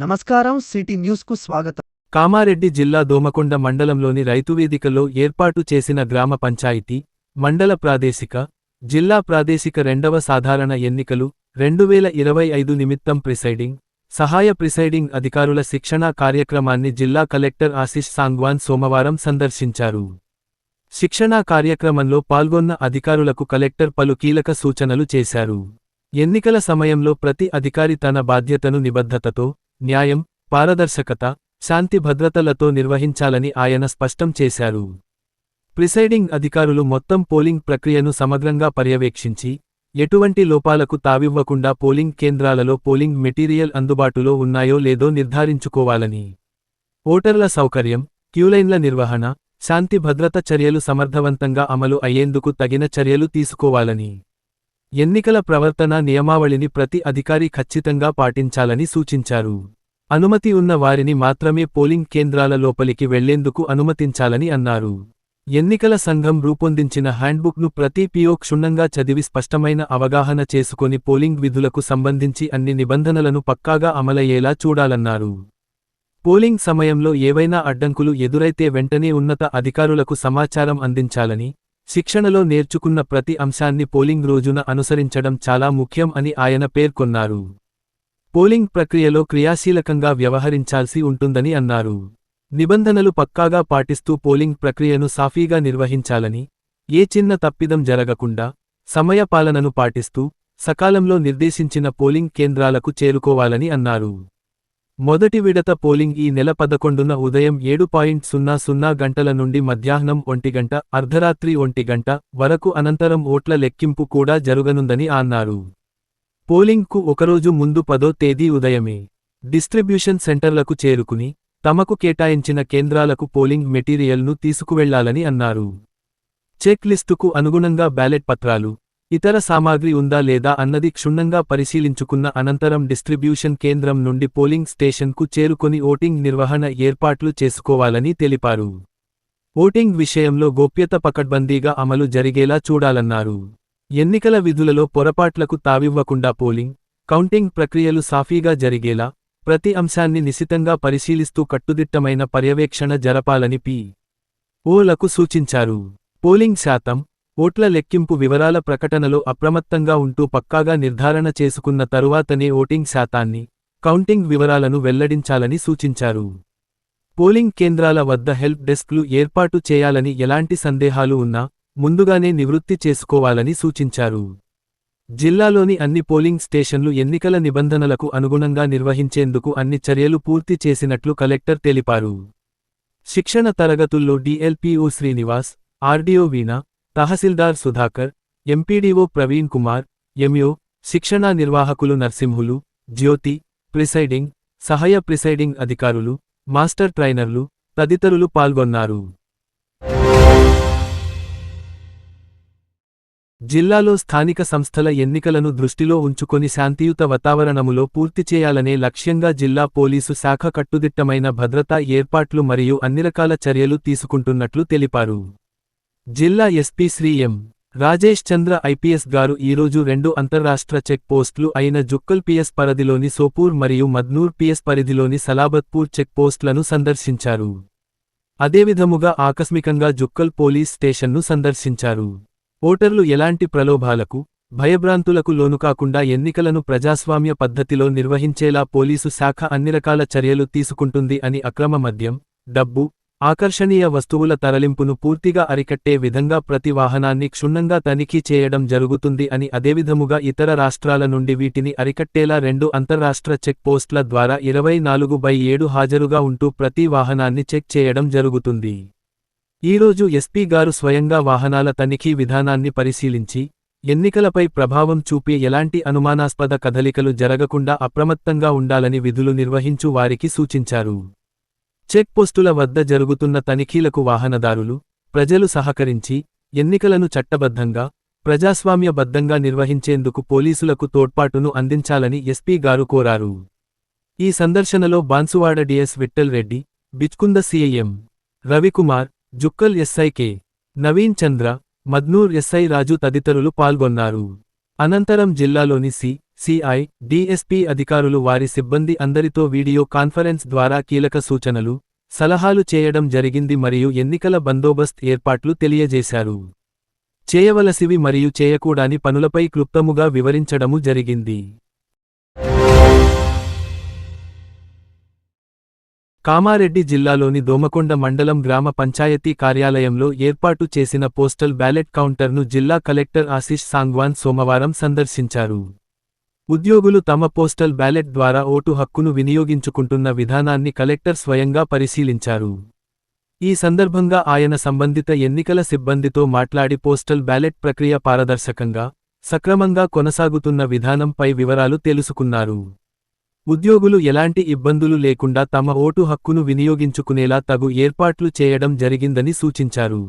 నమస్కారం city news కు స్వాగతం. కామారెడ్డి జిల్లా దోమకొండ మండలంలోని రైతువేదికలో ఏర్పాటు చేసిన గ్రామ పంచాయతీ, మండల ప్రాదేశిక, జిల్లా ప్రాదేశిక రెండవ సాధారణ ఎన్నికలు 2025 నిమిత్తం ప్రిసైడింగ్, సహాయ ప్రిసైడింగ్ అధికారుల శిక్షణా కార్యక్రమాన్ని జిల్లా కలెక్టర్ ఆశిష్ సాంగ్వాన్ సోమవారం సందర్శించారు. శిక్షణా కార్యక్రమంలో పాల్గొన్న అధికారులకు కలెక్టర్ పలు కీలక సూచనలు చేశారు. ఎన్నికల సమయంలో ప్రతి అధికారి తన బాధ్యతను నిబద్ధతతో, న్యాయం, పారదర్శకత, శాంతి భద్రతలతో నిర్వహించాలని ఆయన స్పష్టం చేశారు. ప్రిసైడింగ్ అధికారులు మొత్తం పోలింగ్ ప్రక్రియను సమగ్రంగా పర్యవేక్షించి, ఎటువంటి లోపాలకు తావివ్వకుండా పోలింగ్ కేంద్రాలలో పోలింగ్ మెటీరియల్ అందుబాటులో ఉన్నాయో లేదో నిర్ధారించుకోవాలని, ఓటర్ల సౌకర్యం, క్యూలైన్ల నిర్వహణ, శాంతి భద్రత చర్యలు సమర్థవంతంగా అమలు అయ్యేందుకు తగిన చర్యలు తీసుకోవాలని, ఎన్నికల ప్రవర్తన నియమావళిని ప్రతి అధికారి ఖచ్చితంగా పాటించాలని సూచించారు. అనుమతి ఉన్న వారిని మాత్రమే పోలింగ్ కేంద్రాల లోపలికి వెళ్లేందుకు అనుమతించాలని అన్నారు. ఎన్నికల సంఘం రూపొందించిన హ్యాండ్బుక్ను ప్రతి పిఓ క్షుణ్ణంగా చదివి స్పష్టమైన అవగాహన చేసుకొని పోలింగ్ విధులకు సంబంధించి అన్ని నిబంధనలను పక్కాగా అమలయ్యేలా చూడాలన్నారు. పోలింగ్ సమయంలో ఏవైనా అడ్డంకులు ఎదురైతే వెంటనే ఉన్నత అధికారులకు సమాచారం అందించాలని, శిక్షణలో నేర్చుకున్న ప్రతి అంశాన్ని పోలింగ్ రోజున అనుసరించడం చాలా ముఖ్యం అని ఆయన పేర్కొన్నారు. పోలింగ్ ప్రక్రియలో క్రియాశీలకంగా వ్యవహరించాల్సి ఉంటుందని అన్నారు. నిబంధనలు పక్కాగా పాటిస్తూ పోలింగ్ ప్రక్రియను సాఫీగా నిర్వహించాలని, ఏ చిన్న తప్పిదం జరగకుండా, సమయ పాలనను పాటిస్తూ, సకాలంలో నిర్దేశించిన పోలింగ్ కేంద్రాలకు చేరుకోవాలని అన్నారు. మొదటి విడత పోలింగ్ ఈ నెల 11న ఉదయం 7:00 గంటల నుండి మధ్యాహ్నం 1 గంట, అర్ధరాత్రి 1 గంట వరకు అనంతరం ఓట్ల లెక్కింపు కూడా జరుగనుందని అన్నారు. పోలింగ్కు ఒకరోజు ముందు 10వ తేదీ ఉదయమే డిస్ట్రిబ్యూషన్ సెంటర్లకు చేరుకుని, తమకు కేటాయించిన కేంద్రాలకు పోలింగ్ మెటీరియల్ను తీసుకువెళ్లాలని అన్నారు. చెక్ లిస్టుకు అనుగుణంగా బ్యాలెట్ పత్రాలు, ఇతర సామాగ్రి ఉందా లేదా అన్నది క్షుణ్ణంగా పరిశీలించుకున్న అనంతరం డిస్ట్రిబ్యూషన్ కేంద్రం నుండి పోలింగ్ స్టేషన్కు చేరుకొని ఓటింగ్ నిర్వహణ ఏర్పాట్లు చేసుకోవాలని తెలిపారు. ఓటింగ్ విషయంలో గోప్యత పకడ్బందీగా అమలు జరిగేలా చూడాలన్నారు. ఎన్నికల విధులలో పొరపాట్లకు తావివ్వకుండా పోలింగ్, కౌంటింగ్ ప్రక్రియలు సాఫీగా జరిగేలా ప్రతి అంశాన్ని నిశితంగా పరిశీలిస్తూ కట్టుదిట్టమైన పర్యవేక్షణ జరపాలని పి.ఓ.లకు సూచించారు. పోలింగ్ శాతం, ఓట్ల లెక్కింపు వివరాల ప్రకటనలో అప్రమత్తంగా ఉంటూ పక్కాగా నిర్ధారణ చేసుకున్న తరువాతనే ఓటింగ్ శాతాన్ని, కౌంటింగ్ వివరాలను వెల్లడించాలని సూచించారు. పోలింగ్ కేంద్రాల వద్ద హెల్ప్ డెస్క్లు ఏర్పాటు చేయాలని, ఎలాంటి సందేహాలు ఉన్నా ముందుగానే నివృత్తి చేసుకోవాలని సూచించారు. జిల్లాలోని అన్ని పోలింగ్ స్టేషన్లు ఎన్నికల నిబంధనలకు అనుగుణంగా నిర్వహించేందుకు అన్ని చర్యలు పూర్తి చేసినట్లు కలెక్టర్ తెలిపారు. శిక్షణ తరగతుల్లో డిఎల్పిఓ శ్రీనివాస్, ఆర్డీఓ వీణా, తహసీల్దార్ సుధాకర్, ఎంపీడీఓ ప్రవీణ్ కుమార్, ఎంయో, శిక్షణా నిర్వాహకులు నర్సింహులు, జ్యోతి, ప్రిసైడింగ్, సహాయ ప్రిసైడింగ్ అధికారులు, మాస్టర్ ట్రైనర్లు తదితరులు పాల్గొన్నారు. జిల్లాలో స్థానిక సంస్థల ఎన్నికలను దృష్టిలో ఉంచుకొని శాంతియుత వాతావరణములో పూర్తి చేయాలనే లక్ష్యంగా జిల్లా పోలీసు శాఖ కట్టుదిట్టమైన భద్రతా ఏర్పాట్లు మరియు అన్నిరకాల చర్యలు తీసుకుంటున్నట్లు తెలిపారు. జిల్లా ఎస్పీ శ్రీ ఎం. రాజేష్ చంద్ర ఐపీఎస్ గారు ఈరోజు 2 అంతర్రాష్ట్ర చెక్ పోస్టులు అయిన జుక్కల్ పిఎస్ పరిధిలోని సోపూర్ మరియు మద్నూర్ పిఎస్ పరిధిలోని సలాబత్పూర్ చెక్ పోస్టులను సందర్శించారు. అదేవిధముగా ఆకస్మికంగా జుక్కల్ పోలీస్ స్టేషన్ను సందర్శించారు. ఓటర్లు ఎలాంటి ప్రలోభాలకు, భయభ్రాంతులకు లోనుకాకుండా ఎన్నికలను ప్రజాస్వామ్య పద్ధతిలో నిర్వహించేలా పోలీసు శాఖ అన్నిరకాల చర్యలు తీసుకుంటుంది అని అక్రమ మద్యం, డబ్బు, ఆకర్షణీయ వస్తువుల తరలింపును పూర్తిగా అరికట్టే విధంగా ప్రతి వాహనాన్ని క్షుణ్ణంగా తనిఖీ చేయడం జరుగుతుంది అని, అదేవిధముగా ఇతర రాష్ట్రాల నుండి వీటిని అరికట్టేలా 2 అంతర్రాష్ట్ర చెక్ పోస్టుల ద్వారా 24/7 హాజరుగా ఉంటూ ప్రతి వాహనాన్ని చెక్ చేయడం జరుగుతుంది. ఈరోజు ఎస్పీ గారు స్వయంగా వాహనాల తనిఖీ విధానాన్ని పరిశీలించి, ఎన్నికలపై ప్రభావం చూపే ఎలాంటి అనుమానాస్పద కదలికలు జరగకుండా అప్రమత్తంగా ఉండాలని విధులు నిర్వహించు వారికి సూచించారు. చెక్ పోస్టుల వద్ద జరుగుతున్న తనిఖీలకు వాహనదారులు, ప్రజలు సహకరించి, ఎన్నికలను చట్టబద్ధంగా, ప్రజాస్వామ్యబద్ధంగా నిర్వహించేందుకు పోలీసులకు తోడ్పాటును అందించాలని ఎస్పీ గారు కోరారు. ఈ సందర్శనలో Banswada DS Vitthal Reddy, Bichkunda CI M. Ravikumar, Jukkal SI K. Naveen Chandra, Madnoor SI Raju తదితరులు పాల్గొన్నారు. అనంతరం జిల్లాలోని సి. సిఐ, డిఎస్పీ అధికారులు వారి సిబ్బంది అందరితో వీడియో కాన్ఫరెన్స్ ద్వారా కీలక సూచనలు, సలహాలు చేయడం జరిగింది మరియు ఎన్నికల బందోబస్త్ ఏర్పాట్లు తెలియజేశారు. చేయవలసివి మరియు చేయకూడాని పనులపై క్లుప్తముగా వివరించడము జరిగింది. కామారెడ్డి జిల్లాలోని దోమకొండ మండలం గ్రామ పంచాయతీ కార్యాలయంలో ఏర్పాటు చేసిన పోస్టల్ బ్యాలెట్ కౌంటర్ను జిల్లా కలెక్టర్ ఆశీష్ సాంగ్వాన్ సోమవారం సందర్శించారు. ఉద్యోగులు తమ పోస్టల్ బ్యాలెట్ ద్వారా ఓటు హక్కును వినియోగించుకుంటున్న విధానాన్ని కలెక్టర్ స్వయంగా పరిశీలించారు. ఈ సందర్భంగా ఆయన సంబంధిత ఎన్నికల సిబ్బందితో మాట్లాడి పోస్టల్ బ్యాలెట్ ప్రక్రియ పారదర్శకంగా, సక్రమంగా కొనసాగుతున్న విధానంపై వివరాలు తెలుసుకున్నారు. ఉద్యోగులు ఎలాంటి ఇబ్బందులు లేకుండా తమ ఓటు హక్కును వినియోగించుకునేలా తగు ఏర్పాట్లు చేయడం జరిగిందని సూచించారు.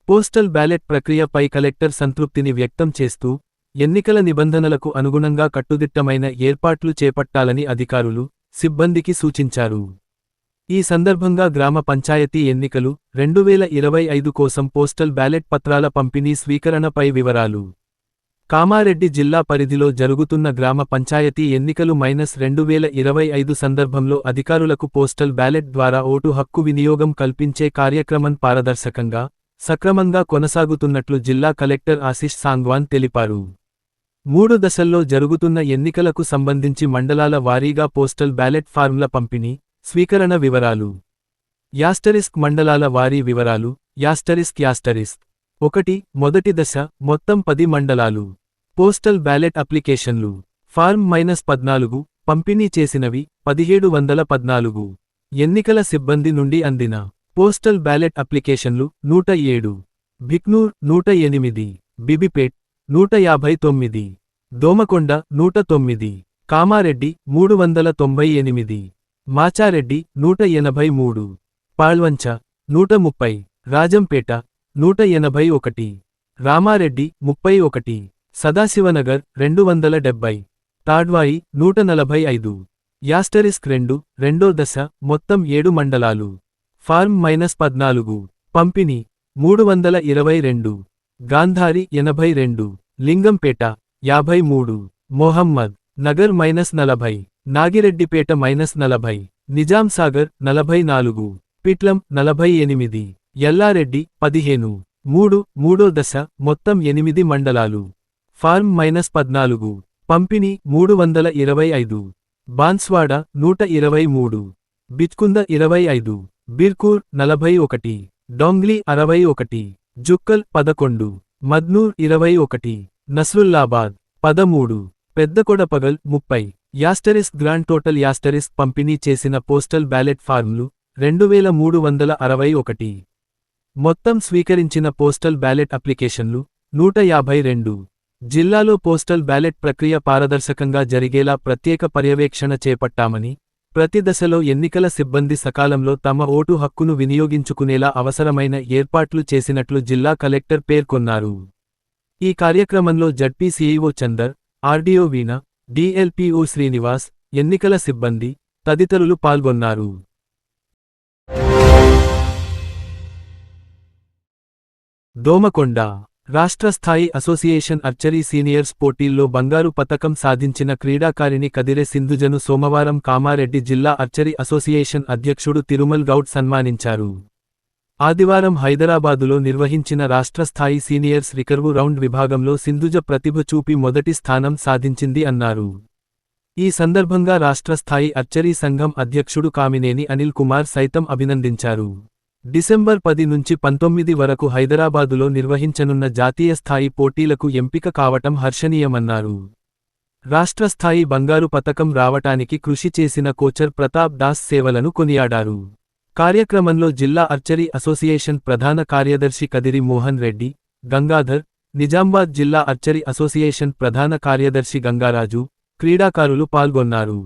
పోస్టల్ బ్యాలెట్ ప్రక్రియపై కలెక్టర్ సంతృప్తిని వ్యక్తం చేస్తూ, ఎన్నికల నిబంధనలకు అనుగుణంగా కట్టుదిట్టమైన ఏర్పాట్లు చేపట్టాలని అధికారులు, సిబ్బందికి సూచించారు. ఈ సందర్భంగా గ్రామ పంచాయతీ ఎన్నికలు 2025 కోసం పోస్టల్ బ్యాలెట్ పత్రాల పంపిణీ స్వీకరణపై వివరాలు. కామారెడ్డి జిల్లా పరిధిలో జరుగుతున్న గ్రామ పంచాయతీ ఎన్నికలు -2025 సందర్భంలో అధికారులకు పోస్టల్ బ్యాలెట్ ద్వారా ఓటు హక్కు వినియోగం కల్పించే కార్యక్రమం పారదర్శకంగా, సక్రమంగా కొనసాగుతున్నట్లు జిల్లా కలెక్టర్ ఆశీష్ సాంగ్వాన్ తెలిపారు. 3 దశల్లో జరుగుతున్న ఎన్నికలకు సంబంధించి మండలాల వారీగా పోస్టల్ బ్యాలెట్ ఫార్మ్ల పంపిణీ, స్వీకరణ వివరాలు. మండలాల వారీ వివరాలు. 1. మొదటి దశ, మొత్తం 10 మండలాలు. పోస్టల్ బ్యాలెట్ అప్లికేషన్లు. ఫార్మ్ -14, పంపిణీ చేసినవి 1714. ఎన్నికల సిబ్బంది నుండి అందిన పోస్టల్ బ్యాలెట్ అప్లికేషన్లు 107. భిక్నూర్ 108, బిబిపేట్ 159, దోమకొండ 109, కామారెడ్డి 398, మాచారెడ్డి 183, పాల్వంచ 130, రాజంపేట 181, రామారెడ్డి 31, సదాశివనగర్ 270, తాడ్వాయి 145. 2. రెండో దశ, మొత్తం 7 మండలాలు. ఫార్మ్ -14, పంపిణీ 322, గాంధారి 82, లింగంపేట 53, మొహమ్మద్ నగర్ -40, నాగిరెడ్డిపేట -40, నిజాంసాగర్ 44, పిట్లం 48, ఎల్లారెడ్డి 15. మూడో దశ, మొత్తం 8 మండలాలు. ఫార్మ్ -14, పంపిణీ 325, బాన్స్వాడ 123, బిచ్కుంద 25, బిర్కూర్ 41, డోంగ్లీ 61, జుక్కల్ 11, మద్నూర్ 21, నస్రుల్లాబాద్ 13, పెద్దకొడపగల్ 30. గ్రాండ్ టోటల్ పంపిణీ చేసిన పోస్టల్ బ్యాలెట్ ఫార్మ్లు 2361. మొత్తం స్వీకరించిన పోస్టల్ బ్యాలెట్ అప్లికేషన్లు 152. జిల్లాలో పోస్టల్ బ్యాలెట్ ప్రక్రియ పారదర్శకంగా జరిగేలా ప్రత్యేక పర్యవేక్షణ చేపట్టామని, ప్రతి దశలో ఎన్నికల సిబ్బంది సకాలంలో తమ ఓటు హక్కును వినియోగించుకునేలా అవసరమైన ఏర్పాట్లు చేసినట్లు జిల్లా కలెక్టర్ పేర్కొన్నారు. ఈ కార్యక్రమంలో జడ్పీ సీఈఓ చందర్, ఆర్డీఓ వీణ, డీఎల్పీఓ శ్రీనివాస్, ఎన్నికల సిబ్బంది తదితరులు పాల్గొన్నారు. దోమకొండ రాష్ట్ర స్థాయి అసోసియేషన్ ఆర్చరీ సీనియర్స్ పోటీల్లో బంగారు పతకం సాధించిన క్రీడాకారిణి కదిరె సింధుజను సోమవారం కామారెడ్డి జిల్లా ఆర్చరీ అసోసియేషన్ అధ్యక్షుడు తిరుమల్ గౌడ్ సన్మానించారు. ఆదివారం హైదరాబాదులో నిర్వహించిన రాష్ట్ర స్థాయి సీనియర్స్ రికర్వ్ రౌండ్ విభాగంలో సింధుజ ప్రతిభ చూపి మొదటి స్థానం సాధించింది అన్నారు. ఈ సందర్భంగా రాష్ట్ర స్థాయి ఆర్చరీ సంఘం అధ్యక్షుడు కామినేని అనిల్ కుమార్ సైతం అభినందించారు. డిసెంబర్ 10 నుంచి 19 వరకు హైదరాబాదులో నిర్వహించనున్న జాతీయ స్థాయి పోటీలకు ఎంపిక కావటం హర్షణీయమన్నారు. రాష్ట్ర స్థాయి బంగారు పతకం రావటానికి కృషి చేసిన కోచర్ ప్రతాప్ దాస్ సేవలను కొనియాడారు. కార్యక్రమంలో జిల్లా ఆర్చరీ అసోసియేషన్ ప్రధాన కార్యదర్శి కదిరి మోహన్ రెడ్డి, గంగాధర్, నిజామాబాద్ జిల్లా ఆర్చరీ అసోసియేషన్ ప్రధాన కార్యదర్శి గంగారాజు, క్రీడాకారులు పాల్గొన్నారు.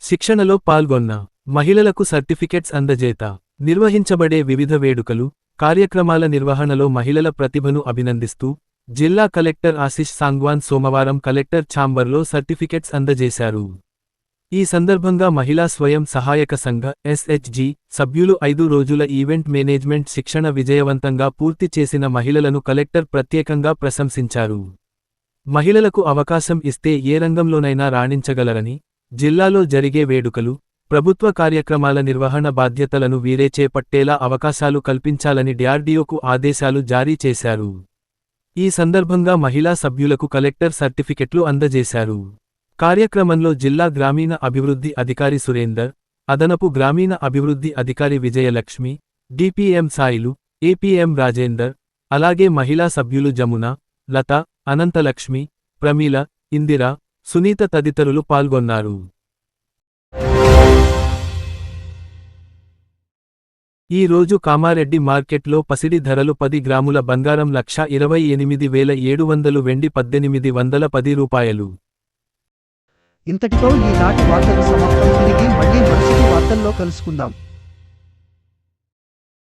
శిక్షణలో పాల్గొన్న మహిళలకు సర్టిఫికెట్స్ అందజేత. నిర్వహించబడే వివిధ వేడుకలు, కార్యక్రమాల నిర్వహణలో మహిళల ప్రతిభను అభినందిస్తూ జిల్లా కలెక్టర్ ఆశీష్ సాంగ్వాన్ సోమవారం కలెక్టర్ ఛాంబర్లో సర్టిఫికెట్స్ అందజేశారు. ఈ సందర్భంగా మహిళా స్వయం సహాయక సంఘ ఎస్హెచ్జి సభ్యులు 5 రోజుల ఈవెంట్ మేనేజ్మెంట్ శిక్షణ విజయవంతంగా పూర్తి చేసిన మహిళలను కలెక్టర్ ప్రత్యేకంగా ప్రశంసించారు. మహిళలకు అవకాశం ఇస్తే ఏ రంగంలోనైనా రాణించగలరని, జిల్లాలో జరిగే వేడుకలు, ప్రభుత్వ కార్యక్రమాల నిర్వహణ బాధ్యతలను వీరే చేపట్టేలా అవకాశాలు కల్పించాలని DRDOకు ఆదేశాలు జారీ చేశారు. ఈ సందర్భంగా మహిళా సభ్యులకు కలెక్టర్ సర్టిఫికెట్లు అందజేశారు. కార్యక్రమంలో జిల్లా గ్రామీణ అభివృద్ధి అధికారి సురేందర్, అదనపు గ్రామీణ అభివృద్ధి అధికారి విజయలక్ష్మి, డిపిఎం సాయిలు, ఏపీఎం రాజేందర్, అలాగే మహిళా సభ్యులు జమున, లత, అనంతలక్ష్మి, ప్రమీల, ఇందిర, సునీత తదితరులు పాల్గొన్నారు. ఈ రోజు కామారెడ్డి మార్కెట్లో పసిడి ధరలు 10 గ్రాముల బంగారం 1,28,700, వెండి 1,810 రూపాయలు. ఇంతటితో ఈనాటి వార్తలు సమాప్తం. తిరిగి మళ్ళీ మరుసటి వార్తల్లో కలుసుకుందాం.